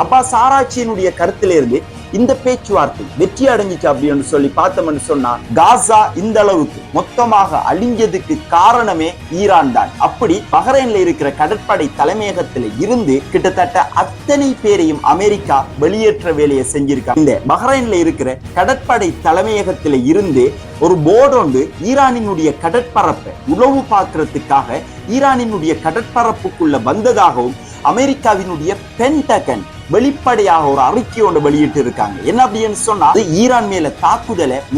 Abbas ஆராய்ச்சியினுடைய கருத்திலிருந்து இந்த பேச்சுவார்த்தை வெற்றி அடைஞ்சிச்சு அப்படின்னு சொல்லி பார்த்தோம்னு சொன்னா காசா இந்த அளவுக்கு மொத்தமாக அழிஞ்சதுக்கு காரணமே ஈரான் தான். அப்படி பஹ்ரைன்ல இருக்கிற கடற்படை தலைமையகத்துல இருந்து கிட்டத்தட்ட அத்தனை பேரையும் அமெரிக்கா வெளியேற்ற வேலையை செஞ்சிருக்காங்க. இந்த பஹ்ரைன்ல இருக்கிற கடற்படை தலைமையகத்துல இருந்து ஒரு போர்டு ஒன்று ஈரானினுடைய கடற்பரப்பை உளவு பார்க்கறதுக்காக ஈரானினுடைய கடற்பரப்புக்குள்ள வந்ததாகவும் அமெரிக்காவினுடைய பென்டகன் வெளிப்படையாக ஒரு அறிக்கை ஒன்று வெளியிட்டு இருக்காங்க. என்ன அப்படின்னு சொன்னா ஈரான் மேல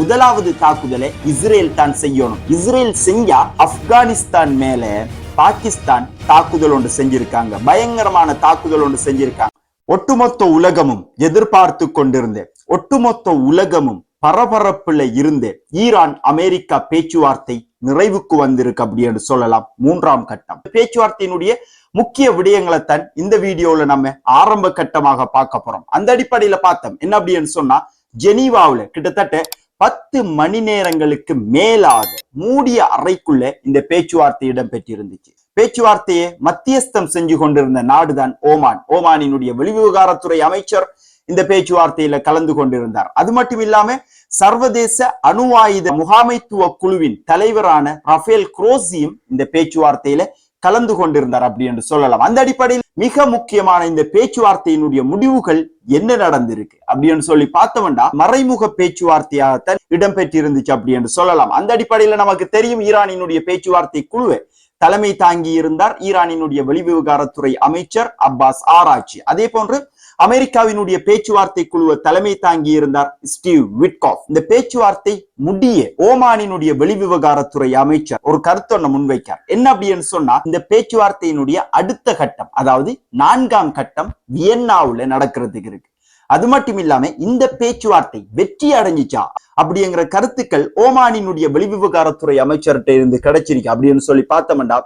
முதலாவது தாக்குதலை இஸ்ரேல் தான் செய்யணும். இஸ்ரேல் செஞ்சா ஆப்கானிஸ்தான் மேல பாகிஸ்தான் தாக்குதல் ஒன்று செஞ்சிருக்காங்க, பயங்கரமான தாக்குதல் ஒன்று செஞ்சிருக்காங்க. ஒட்டுமொத்த உலகமும் எதிர்பார்த்து கொண்டிருந்த ஒட்டுமொத்த உலகமும் பரபரப்புல இருந்து ஈரான் அமெரிக்கா பேச்சுவார்த்தை நிறைவுக்கு வந்திருக்கு அப்படின்னு சொல்லலாம். மூன்றாம் கட்டம் பேச்சுவார்த்தையினுடைய முக்கிய விடயங்களை தான் இந்த வீடியோல நம்ம ஆரம்ப கட்டமாக பார்க்க போறோம். அந்த அடிப்படையில பார்த்தோம் என்ன அப்படின்னு சொன்னா ஜெனீவாவுல கிட்டத்தட்ட 10 மணி நேரங்களுக்கு மேலாக மூடிய அறைக்குள்ள இந்த பேச்சுவார்த்தை இடம்பெற்றிருந்துச்சு. பேச்சுவார்த்தையை மத்தியஸ்தம் செஞ்சு கொண்டிருந்த நாடுதான் ஓமான். ஓமானினுடைய வெளிவிவகாரத்துறை அமைச்சர் இந்த பேச்சுவார்த்தையில கலந்து கொண்டிருந்தார். அது மட்டும் இல்லாம சர்வதேச அணு ஆயுத முகாமைத்துவ குழுவின் தலைவரான ரஃபேல் குரோசியும் இந்த பேச்சுவார்த்தையில கலந்து கொண்டிருந்தார் அப்படி என்று சொல்லலாம். அந்த அடிப்படையில் மிக முக்கியமான இந்த பேச்சுவார்த்தையினுடைய முடிவுகள் என்ன நடந்திருக்கு அப்படின்னு சொல்லி பார்த்தோம்னா மறைமுக பேச்சுவார்த்தையாகத்தான் இடம்பெற்றிருந்துச்சு அப்படி என்று சொல்லலாம். அந்த அடிப்படையில நமக்கு தெரியும் ஈரானினுடைய பேச்சுவார்த்தை குழுவை தலைமை தாங்கி இருந்தார் ஈரானினுடைய வெளிவிவகாரத்துறை அமைச்சர் அப்பாஸ் ஆராய்ச்சி. அதே போன்று அமெரிக்காவினுடைய பேச்சுவார்த்தை குழுவை தலைமை தாங்கி இருந்தார் ஸ்டீவ் விட்காஃப். இந்த பேச்சுவார்த்தை முடிய ஓமானினுடைய வெளிவிவகாரத்துறை அமைச்சர் ஒரு கருத்தொன்ன முன்வைக்கார். என்ன அப்படின்னு சொன்னா இந்த பேச்சுவார்த்தையினுடைய அடுத்த கட்டம், அதாவது 4ஆம் கட்டம் வியன்னாவுல நடக்கிறதுக்கு இருக்கு. அது மட்டும் இல்லாம இந்த பேச்சுவார்த்தை வெற்றி அடைஞ்சிச்சா அப்படிங்கிற கருத்துக்கள் ஓமானினுடைய வெளிவிவகாரத்துறை அமைச்சர்கிட்ட இருந்து கிடைச்சிருக்கு அப்படின்னு சொல்லி பார்த்தோம்னா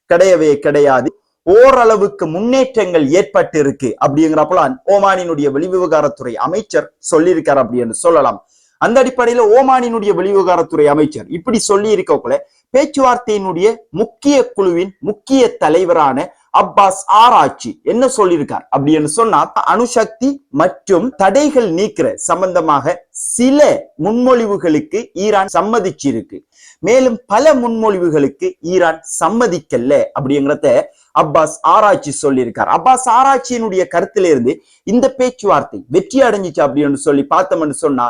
கிடையவே கிடையாது. ஓரளவுக்கு முன்னேற்றங்கள் ஏற்பட்டு இருக்கு அப்படிங்கிறப்பலாம் ஓமானினுடைய வெளிவிவகாரத்துறை அமைச்சர் சொல்லியிருக்கார் அப்படின்னு சொல்லலாம். அந்த அடிப்படையில ஓமானினுடைய வெளிவிவகாரத்துறை அமைச்சர் இப்படி சொல்லி இருக்கக்குள்ள பேச்சுவார்த்தையினுடைய முக்கிய குழுவின் முக்கிய தலைவரான அப்பாஸ் ஆராய்ச்சி என்ன சொல்லியிருக்கார் அப்படின்னு சொன்னா அணுசக்தி மற்றும் தடைகள் நீக்கிற சம்பந்தமாக சில முன்மொழிவுகளுக்கு ஈரான் சம்மதிச்சிருக்கு, மேலும் பல முன்மொழிவுகளுக்கு ஈரான் சம்மதிக்கல அப்படிங்கிறத அப்பாஸ் ஆராய்ச்சி சொல்லியிருக்கார். அப்பாஸ் ஆராய்ச்சியினுடைய கருத்திலிருந்து இந்த பேச்சுவார்த்தை வெற்றி அடைஞ்சிச்சு அப்படின்னு சொல்லி பார்த்தோம்னு சொன்னா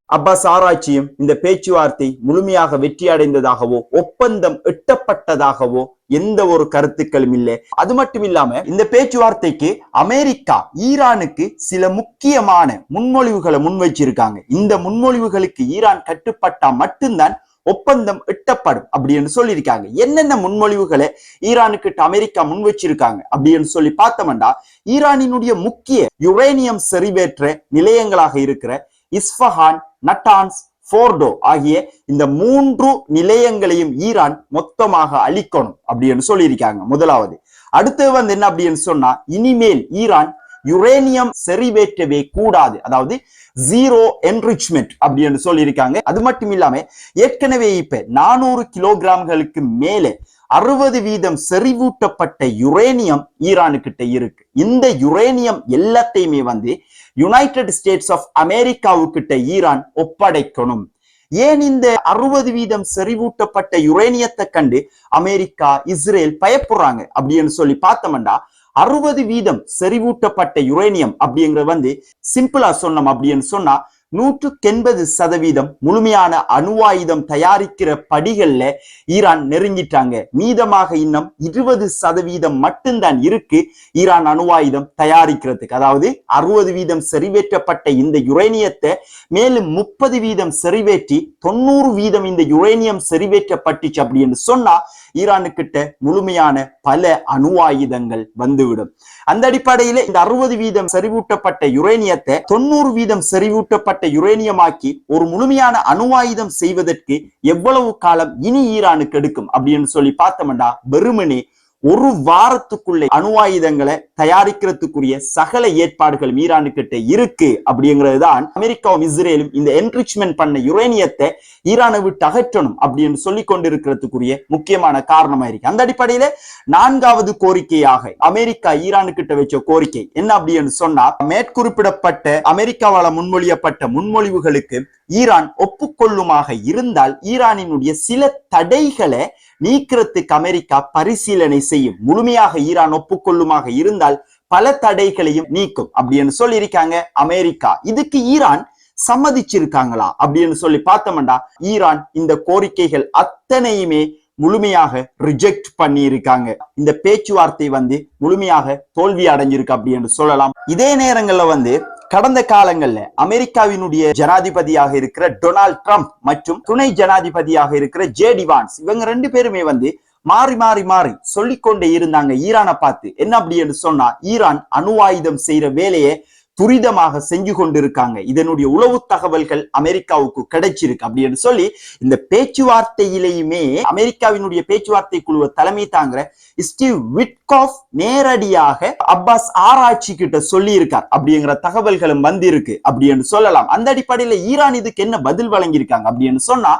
அப்பாஸ் ஆராய்ச்சியும் இந்த பேச்சுவார்த்தை முழுமையாக வெற்றி அடைந்ததாகவோ ஒப்பந்தம் எட்டப்பட்டதாகவோ எந்த ஒரு கருத்துக்களும் இல்லை. அது மட்டும் இல்லாம இந்த பேச்சுவார்த்தைக்கு அமெரிக்கா ஈரானுக்கு சில முக்கியமான முன்மொழிவுகளை முன்வைச்சிருக்காங்க. இந்த முன்மொழிவுகளுக்கு ஈரான் கட்டுப்பட்டா மட்டும்தான் ஒப்பந்தம் எட்டப்படும் அப்படின்னு சொல்லியிருக்காங்க. என்னென்ன முன்மொழிவுகளை ஈரானுக்கு அமெரிக்கா முன்வச்சிருக்காங்க அப்படின்னு சொல்லி பார்த்தோம்னா ஈரானினுடைய முக்கிய யுரேனியம் செறிவேற்ற நிலையங்களாக இருக்கிற இஸ்ஃபஹான், நட்டான்ஸ், போர்டோ ஆகிய இந்த 3 நிலையங்களையும் ஈரான் மொத்தமாக அழிக்கணும் அப்படின்னு சொல்லியிருக்காங்க. முதலாவது. அடுத்து என்ன அப்படின்னு சொன்னா இனிமேல் ஈரான் யுரேனியம் செறிவேற்றவே கூடாது, அதாவது ஜீரோ என்ரிச்மெண்ட் அப்படின்னு சொல்லியிருக்காங்க. அது மட்டும் இல்லாம ஏற்கனவே இப்ப 400 கிலோகிராம்களுக்கு மேலே 60% செறிவூட்டப்பட்ட யுரேனியம் ஈரானுக்கிட்ட இருக்கு. இந்த யுரேனியம் எல்லாத்தையுமே யுனைடெட் ஸ்டேட்ஸ் ஆஃப் அமெரிக்காவுக்கிட்ட ஈரான் ஒப்படைக்கணும். ஏன் இந்த 60% செறிவூட்டப்பட்ட யுரேனியத்தை கண்டு அமெரிக்கா இஸ்ரேல் பயப்படுறாங்க அப்படின்னு சொல்லி பார்த்தோம்னா 60% செறிவூட்டப்பட்ட யுரேனியம் அப்படிங்கிறது சிம்பிளா சொன்னோம் அப்படின்னு சொன்னா 180% முழுமையான அணு ஆயுதம் தயாரிக்கிற படிகள்ல ஈரான் நெருங்கிட்டாங்க. மீதமாக இன்னும் 20% மட்டும்தான் இருக்கு ஈரான் அணு ஆயுதம் தயாரிக்கிறதுக்கு. அதாவது 60% செறிவேற்றப்பட்ட இந்த யுரேனியத்தை மேலும் 30% செறிவேற்றி 90% இந்த யுரேனியம் செறிவேற்றப்பட்டுச்சு அப்படின்னு சொன்னா ஈரானுக்கிட்ட முழுமையான பல அணு ஆயுதங்கள் வந்துவிடும். அந்த அடிப்படையில இந்த 60% செறிவூட்டப்பட்ட யுரேனியத்தை 90% செறிவூட்டப்பட்ட யுரேனியமாக்கி ஒரு முழுமையான அணு ஆயுதம் செய்வதற்கு எவ்வளவு காலம் இனி ஈரானுக்கு எடுக்கும் அப்படின்னு சொல்லி பார்த்தோம்னா வெறுமனே ஒரு வாரத்துக்குள்ள அணு ஆயுதங்களை தயாரிக்கிறதுக்குரிய சகல ஏற்பாடுகள் ஈரானு கிட்ட இருக்கு அப்படிங்கிறது தான் அமெரிக்காவும் இஸ்ரேலும் இந்த என்ரிச்மெண்ட் பண்ண யுரேனியத்தை ஈரானை விட்டு அகற்றணும் அப்படின்னு சொல்லி கொண்டிருக்கிறதுக்குரிய முக்கியமான காரணமா இருக்கு. அந்த அடிப்படையில 4வது கோரிக்கையாக அமெரிக்கா ஈரானு கிட்ட வச்ச கோரிக்கை என்ன அப்படின்னு சொன்னா, மேற்குறிப்பிடப்பட்ட அமெரிக்காவால முன்மொழியப்பட்ட முன்மொழிவுகளுக்கு ஈரான் ஒப்புக்கொள்ளுமாக இருந்தால் ஈரானினுடைய சில தடைகளை நீக்கிறதுக்கு அமெரிக்கா பரிசீலனை செய்யும். முழுமையாக ஈரான் ஒப்புக்கொள்ளுமாக இருந்தால் பல தடைகளையும் நீக்கும் அப்படின்னு சொல்லியிருக்காங்க அமெரிக்கா. இதுக்கு ஈரான் சம்மதிச்சிருக்காங்களா அப்படின்னு சொல்லி பார்த்தோம்டா, ஈரான் இந்த கோரிக்கைகள் அத்தனையுமே முழுமையாக ரிஜெக்ட் பண்ணி இருக்காங்க. இந்த பேச்சுவார்த்தை முழுமையாக தோல்வி அடைஞ்சிருக்கு அப்படின்னு சொல்லலாம். இதே நேரங்கள்ல கடந்த காலங்கள்ல அமெரிக்காவினுடைய ஜனாதிபதியாக இருக்கிற டொனால்ட் ட்ரம்ப் மற்றும் துணை ஜனாதிபதியாக இருக்கிற ஜே.டி. வான்ஸ், இவங்க 2 பேருமே மாறி மாறி மாறி சொல்லிக்கொண்டே இருந்தாங்க ஈரானை பார்த்து. என்ன அப்படின்னு சொன்னா, ஈரான் அணு ஆயுதம் செய்யற வேலையை துரிதமாக செஞ்சு கொண்டிருக்காங்க, இதனுடைய உளவு தகவல்கள் அமெரிக்காவுக்கு கிடைச்சிருக்கு அப்படின்னு சொல்லி இந்த பேச்சுவார்த்தையிலேயுமே அமெரிக்காவினுடைய பேச்சுவார்த்தை குழுவை தலைமை தாங்கிற ஸ்டீவ் விட்காஃப் நேரடியாக அப்பாஸ் ஆராய்ச்சி கிட்ட சொல்லி இருக்கார் அப்படிங்கிற தகவல்களும் வந்திருக்கு அப்படின்னு சொல்லலாம். அந்த அடிப்படையில ஈரான் இதுக்கு என்ன பதில் வழங்கியிருக்காங்க அப்படின்னு சொன்னா,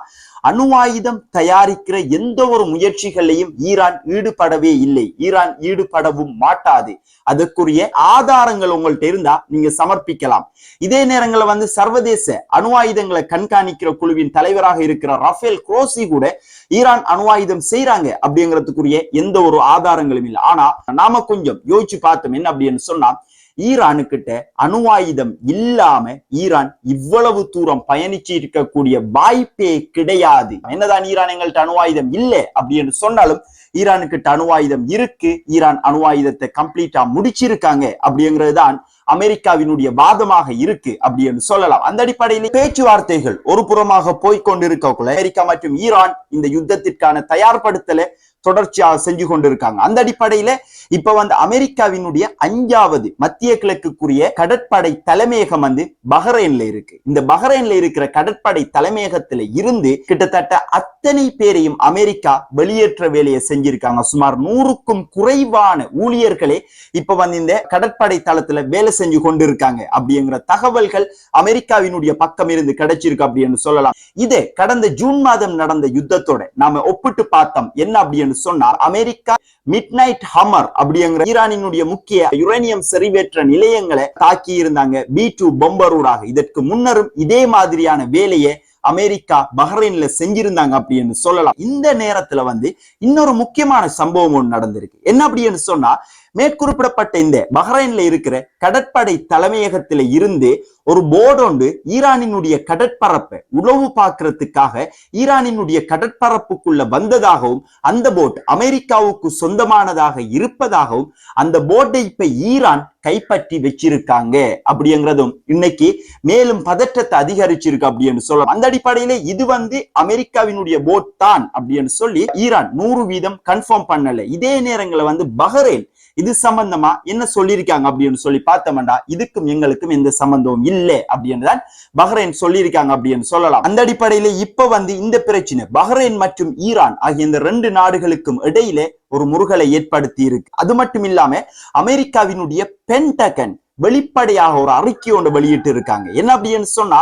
அணு ஆயுதம் தயாரிக்கிற எந்த ஒரு முயற்சிகளையும் ஈரான் ஈடுபடவே இல்லை, ஈரான் ஈடுபடவும் மாட்டாது. அதற்குரிய ஆதாரங்கள் உங்கள்கிட்ட இருந்தா நீங்க சமர்ப்பிக்கலாம். இதே நேரங்களில் சர்வதேச அணு ஆயுதங்களை கண்காணிக்கிற குழுவின் தலைவராக இருக்கிற ரஃபேல் குரோசி கூட ஈரான் அணு ஆயுதம் செய்யறாங்க அப்படிங்கிறதுக்குரிய எந்த ஒரு ஆதாரங்களும் இல்லை. ஆனா நாம கொஞ்சம் யோசிச்சு பார்த்தோம் என்ன அப்படின்னு சொன்னா, ஈரானுக்கிட்ட அணு ஆயுதம் இல்லாம ஈரான் இவ்வளவு தூரம் பயணிச்சு இருக்கக்கூடிய வாய்ப்பே கிடையாது. என்னதான் ஈரான் எங்கள்கிட்ட அணு ஆயுதம் இல்லை அப்படின்னு சொன்னாலும் ஈரானுக்கிட்ட அணு ஆயுதம் இருக்கு, ஈரான் அணு ஆயுதத்தை கம்ப்ளீட்டா முடிச்சிருக்காங்க அப்படிங்கிறது தான் அமெரிக்காவினுடைய வாதமாக இருக்கு அப்படின்னு சொல்லலாம். அந்த அடிப்படையில் பேச்சுவார்த்தைகள் ஒரு புறமாக போய்கொண்டிருக்கக்குள்ள அமெரிக்கா மற்றும் ஈரான் இந்த யுத்தத்திற்கான தயார்படுத்தலை தொடர்ச்சியாக செஞ்சு கொண்டிருக்காங்க. அந்த அடிப்படையில இப்ப அமெரிக்காவினுடைய 5வது மத்திய கிழக்குக்குரிய கடற்படை தலைமையகம் பஹ்ரைன்ல இருக்கு. இந்த பஹ்ரைன்ல இருக்கிற கடற்படை தலைமையகத்துல இருந்து கிட்டத்தட்ட அத்தனை பேரையும் அமெரிக்கா வெளியேற்ற வேலையை செஞ்சிருக்காங்க. சுமார் 100க்கும் குறைவான ஊழியர்களே இப்ப இந்த கடற்படை தளத்துல வேலை செஞ்சு கொண்டிருக்காங்க அப்படிங்கிற தகவல்கள் அமெரிக்காவினுடைய பக்கம் இருந்து கிடைச்சிருக்கு அப்படின்னு சொல்லலாம். இதே கடந்த ஜூன் மாதம் நடந்த யுத்தத்தோட நாம ஒப்பிட்டு பார்த்தோம். என்ன அப்படின்னு சொன்னா, அமெரிக்கா மிட்நைட் ஹம்மர் அப்படிங்கிற ஈரானினுடைய முக்கிய யுரேனியம் செறிவேற்ற நிலையங்களை தாக்கி இருந்தாங்க B-2 பொம்பரூடாக. இதற்கு முன்னரும் இதே மாதிரியான வேலையை அமெரிக்கா பஹ்ரைன்ல செஞ்சிருந்தாங்க அப்படின்னு சொல்லலாம். இந்த நேரத்துல இன்னொரு முக்கியமான சம்பவம் ஒன்று நடந்திருக்கு. என்ன அப்படின்னு சொன்னா, மேற்குறிப்பிடப்பட்ட இந்த பஹ்ரைன்ல இருக்கிற கடற்படை தலைமையகத்தில இருந்து ஒரு போர்டு ஒன்று ஈரானினுடைய கடற்பரப்பை உளவு பார்க்கறதுக்காக ஈரானினுடைய கடற்பரப்புக்குள்ள வந்ததாகவும் அந்த போட் அமெரிக்காவுக்கு சொந்தமானதாக இருப்பதாகவும் அந்த போர்டை இப்ப ஈரான் கைப்பற்றி வச்சிருக்காங்க அப்படிங்கிறதும் இன்னைக்கு மேலும் பதற்றத்தை அதிகரிச்சிருக்கு அப்படின்னு சொல்லலாம். அந்த அடிப்படையில இது அமெரிக்காவினுடைய போட் தான் அப்படின்னு சொல்லி ஈரான் 100% கன்ஃபார்ம் பண்ணல. இதே நேரங்களில் பஹ்ரைன் இது சம்பந்தமா என்ன சொல்லியிருக்காங்க அப்படின்னு சொல்லி பார்த்தோம்டா, இதுக்கும் எங்களுக்கும் எந்த சம்பந்தமும் இல்லை அப்படின்னு தான் பஹ்ரைன் சொல்லியிருக்காங்க அப்படின்னு சொல்லலாம். அந்த அடிப்படையில இப்ப இந்த பிரச்சனை பஹ்ரைன் மற்றும் ஈரான் ஆகிய இந்த 2 நாடுகளுக்கும் இடையில ஒரு முருகலை ஏற்படுத்தி இருக்கு. அது மட்டும் இல்லாம அமெரிக்காவினுடைய பென்டகன் வெளிப்படையாக ஒரு அறிக்கை ஒன்று வெளியிட்டு இருக்காங்க. என்ன அப்படின்னு சொன்னா,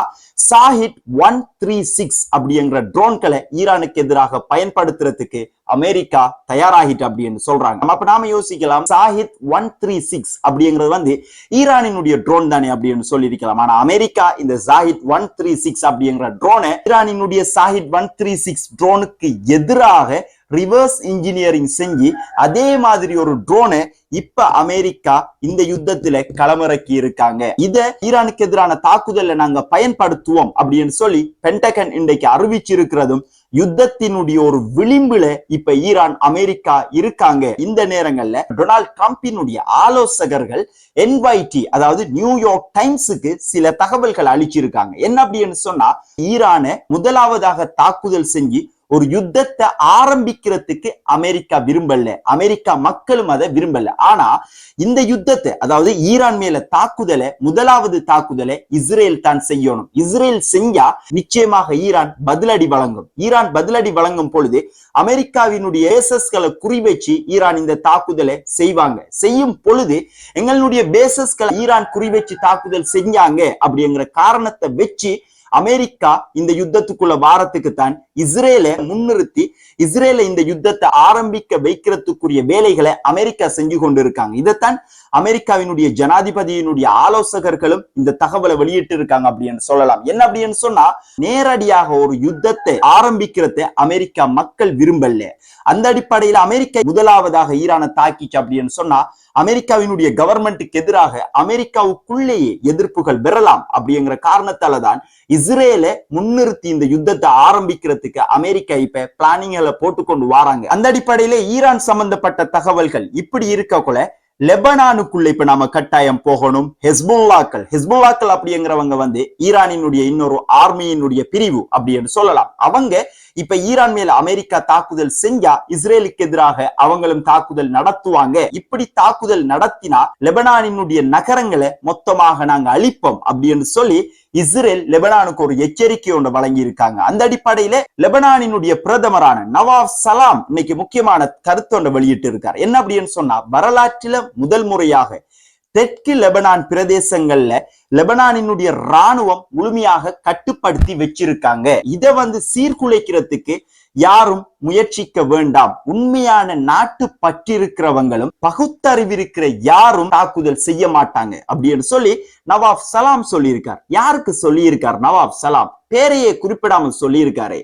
ஷாஹிட் 136 அப்படிங்கிற ட்ரோன்களை ஈரானுக்கு எதிராக பயன்படுத்துறதுக்கு அமெரிக்கா தயாராகிட்டு அப்படின்னு சொல்றாங்க. அப்ப நாம யோசிக்கலாம், ஷாஹித் 136 அப்படிங்கிறது ஈரானினுடைய ட்ரோன் தானே அப்படின்னு சொல்லி இருக்கலாம். ஆனா அமெரிக்கா இந்த ஷாஹித் 136 அப்படிங்கிற ட்ரோனை ஈரானினுடைய ஷாஹித் 136 ட்ரோனுக்கு எதிராக ரிவர்ஸ் இன்ஜினியரிங் செஞ்சு அதே மாதிரி ஒரு ட்ரோனை இப்ப அமெரிக்கா இந்த யுத்தத்துல களமிறக்கி இருக்காங்க. இத ஈரானுக்கு எதிரான தாக்குதலை நாங்க பயன்படுத்துவோம் அப்படின்னு சொல்லி பென்டகன் இன்றைக்கு அறிவிச்சிருக்கிறதும் யுத்தத்தினுடைய ஒரு விளிம்புல இப்ப ஈரான் அமெரிக்கா இருக்காங்க. இந்த நேரங்கள்ல டொனால்ட் ட்ரம்பினுடைய ஆலோசகர்கள் NYT அதாவது நியூயார்க் டைம்ஸுக்கு சில தகவல்கள் அளிச்சிருக்காங்க. என்ன அப்படின்னு சொன்னா, ஈரானை முதலாவதாக தாக்குதல் செஞ்சு ஒரு யுத்தத்தை ஆரம்பிக்கிறதுக்கு அமெரிக்கா விரும்பல, அமெரிக்கா மக்களும் அதை விரும்பல. ஆனா இந்த யுத்தத்தை, அதாவது ஈரான் மேல தாக்குதலை, முதலாவது தாக்குதலை இஸ்ரேல் தான் செய்யணும். இஸ்ரேல் செஞ்சா நிச்சயமாக ஈரான் பதிலடி வழங்கும். ஈரான் பதிலடி வழங்கும் பொழுது அமெரிக்காவினுடைய பேசஸ்களை குறிவச்சு ஈரான் இந்த தாக்குதலை செய்வாங்க. செய்யும் பொழுது எங்களுடைய பேசஸ்களை ஈரான் குறிவச்சு தாக்குதல் செஞ்சாங்க அப்படிங்கிற காரணத்தை வச்சு அமெரிக்கா இந்த யுத்தத்துக்குள்ள வாரத்துக்கு தான் இஸ்ரேலை முன்னிறுத்தி இஸ்ரேலை இந்த யுத்தத்தை ஆரம்பிக்க வைக்கிறதுக்குரிய வேலைகளை அமெரிக்கா செஞ்சு கொண்டு இருக்காங்க. இதைத்தான் அமெரிக்காவினுடைய ஜனாதிபதியினுடைய ஆலோசகர்களும் இந்த தகவலை வெளியிட்டு இருக்காங்க அப்படின்னு சொல்லலாம். என்ன அப்படின்னு சொன்னா, நேரடியாக ஒரு யுத்தத்தை ஆரம்பிக்கிறத அமெரிக்கா மக்கள் விரும்பல. அந்த அடிப்படையில் அமெரிக்கா முதலாவதாக ஈரானை தாக்கிச்சு அப்படின்னு சொன்னா அமெரிக்காவினுடைய கவர்மெண்ட்டுக்கு எதிராக அமெரிக்காவுக்குள்ளேயே எதிர்ப்புகள் பெறலாம் அப்படிங்கிற காரணத்தால தான் இஸ்ரேலை முன்னிறுத்தி இந்த யுத்தத்தை ஆரம்பிக்கிறதுக்கு அமெரிக்கா இப்ப பிளானிங்களை போட்டுக்கொண்டு வராங்க. அந்த அடிப்படையில ஈரான் சம்பந்தப்பட்ட தகவல்கள் இப்படி இருக்கக்குள்ள லெபனானுக்குள்ள இப்ப நாம கட்டாயம் போகணும். ஹெஸ்புல்லாக்கள் அப்படிங்கிறவங்க ஈரானினுடைய இன்னொரு ஆர்மியினுடைய பிரிவு அப்படின்னு சொல்லலாம். அவங்க இப்ப ஈரான் மேல அமெரிக்கா தாக்குதல் செஞ்சா இஸ்ரேலுக்கு எதிராக அவங்களும் தாக்குதல் நடத்துவாங்க. இப்படி தாக்குதல் நடத்தினா லெபனானினுடைய நகரங்களை மொத்தமாக நாங்க அழிப்போம் அப்படின்னு சொல்லி இஸ்ரேல் லெபனானுக்கு ஒரு எச்சரிக்கை ஒன்று வழங்கி இருக்காங்க. அந்த அடிப்படையில லெபனானினுடைய பிரதமரான நவாப் சலாம் இன்னைக்கு முக்கியமான கருத்து ஒன்று வெளியிட்டு இருக்கார். என்ன அப்படின்னு சொன்னா, வரலாற்றில முதல் முறையாக தெற்கு லெபனான் பிரதேசங்கள்ல லெபனானினுடைய ராணுவம் முழுமையாக கட்டுப்படுத்தி வச்சிருக்காங்க. இதை சீர்குலைக்கிறதுக்கு யாரும் முயற்சிக்க வேண்டாம். உண்மையான நாட்டு பற்றிருக்கிறவங்களும் பகுத்தறிவிருக்கிற யாரும் தாக்குதல் செய்ய மாட்டாங்க அப்படின்னு சொல்லி நவாப் சலாம் சொல்லியிருக்கார். யாருக்கு சொல்லியிருக்கார்? நவாப் சலாம் பேரையே குறிப்பிடாமல் சொல்லியிருக்காரு.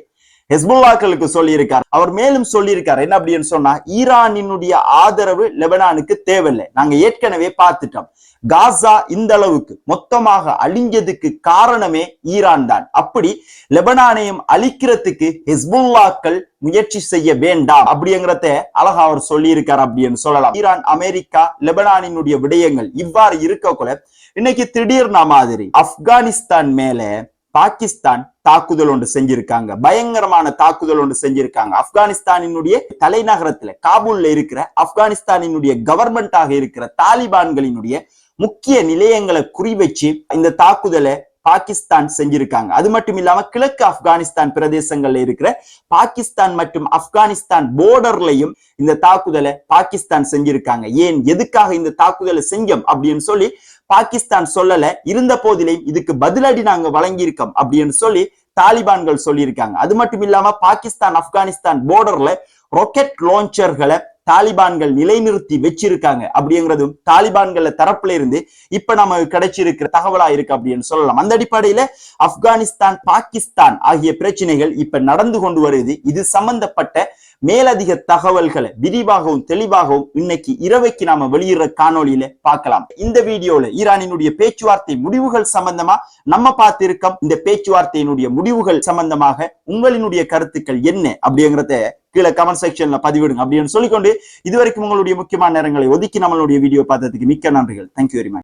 ஹெஸ்புல்லாக்களுக்கு சொல்லியிருக்கார். அவர் மேலும் சொல்லியிருக்கார் என்ன அப்படின்னு சொன்னா, ஈரானினுடைய ஆதரவு லெபனானுக்கு தேவையில்லை. நாங்க ஏற்கனவே பார்த்துட்டோம். காசா இந்த அளவுக்கு மொத்தமாக அழிஞ்சதுக்கு காரணமே ஈரான் தான். அப்படி லெபனானையும் அழிக்கிறதுக்கு ஹெஸ்புல்லாக்கள் முயற்சி செய்ய வேண்டாம் அப்படிங்கிறத அழகா அவர் சொல்லியிருக்கார் அப்படின்னு சொல்லலாம். ஈரான், அமெரிக்கா, லெபனானினுடைய விடயங்கள் இவ்வாறு இருக்கக்குள்ள இன்னைக்கு திடீர்னா மாதிரி ஆப்கானிஸ்தான் மேல பாகிஸ்தான் தாக்குதல் ஒன்று செஞ்சிருக்காங்க. பயங்கரமான தாக்குதல் ஒன்று செஞ்சிருக்காங்க. ஆப்கானிஸ்தானினுடைய தலைநகரத்துல காபூல்ல இருக்கிற ஆப்கானிஸ்தானினுடைய கவர்மெண்டாக இருக்கிற தாலிபான்களினுடைய முக்கிய நிலையங்களை குறிவச்சு இந்த தாக்குதலை பாகிஸ்தான் செஞ்சிருக்காங்க. அது மட்டும் இல்லாம கிழக்கு ஆப்கானிஸ்தான் பிரதேசங்கள்ல இருக்கிற பாகிஸ்தான் மற்றும் ஆப்கானிஸ்தான் போர்டர்லையும் இந்த தாக்குதலை பாகிஸ்தான் செஞ்சிருக்காங்க. ஏன், எதுக்காக இந்த தாக்குதலை செஞ்சோம் அப்படின்னு சொல்லி பாகிஸ்தான் சொல்லல. இருந்த போதிலையும் இதுக்கு பதிலடி நாங்க வழங்கியிருக்கோம் அப்படின்னு சொல்லி தாலிபான்கள் சொல்லியிருக்காங்க. அது மட்டும் இல்லாம பாகிஸ்தான் ஆப்கானிஸ்தான் போர்டர்ல ராக்கெட் லான்ச்சர்களை தாலிபான்கள் நிலைநிறுத்தி வச்சிருக்காங்க அப்படிங்கிறதும் தாலிபான்கள் தரப்புல இருந்து இப்ப நம்ம கிடைச்சிருக்கிற தகவலா இருக்கு அப்படின்னு சொல்லலாம். அந்த அடிப்படையில ஆப்கானிஸ்தான், பாகிஸ்தான் ஆகிய பிரச்சனைகள் இப்ப நடந்து கொண்டு வருது. இது சம்பந்தப்பட்ட மேலதிக தகவல்களை விரிவாகவும் தெளிவாகவும் இன்னைக்கு இரவைக்கு நாம வெளியிடுற காணொலியில பார்க்கலாம். இந்த வீடியோல ஈரானினுடைய பேச்சுவார்த்தை முடிவுகள் சம்பந்தமா நம்ம பார்த்திருக்கோம். இந்த பேச்சுவார்த்தையினுடைய முடிவுகள் சம்பந்தமாக உங்களினுடைய கருத்துக்கள் என்ன அப்படிங்கிறத கீழே கமெண்ட் செக்ஷன்ல பதிவிடுங்க அப்படின்னு சொல்லிக்கொண்டு இதுவரைக்கும் உங்களுடைய முக்கியமான நேரங்களை ஒதுக்கி நம்மளுடைய வீடியோ பார்த்ததுக்கு மிக்க நன்றிகள். Thank you very much.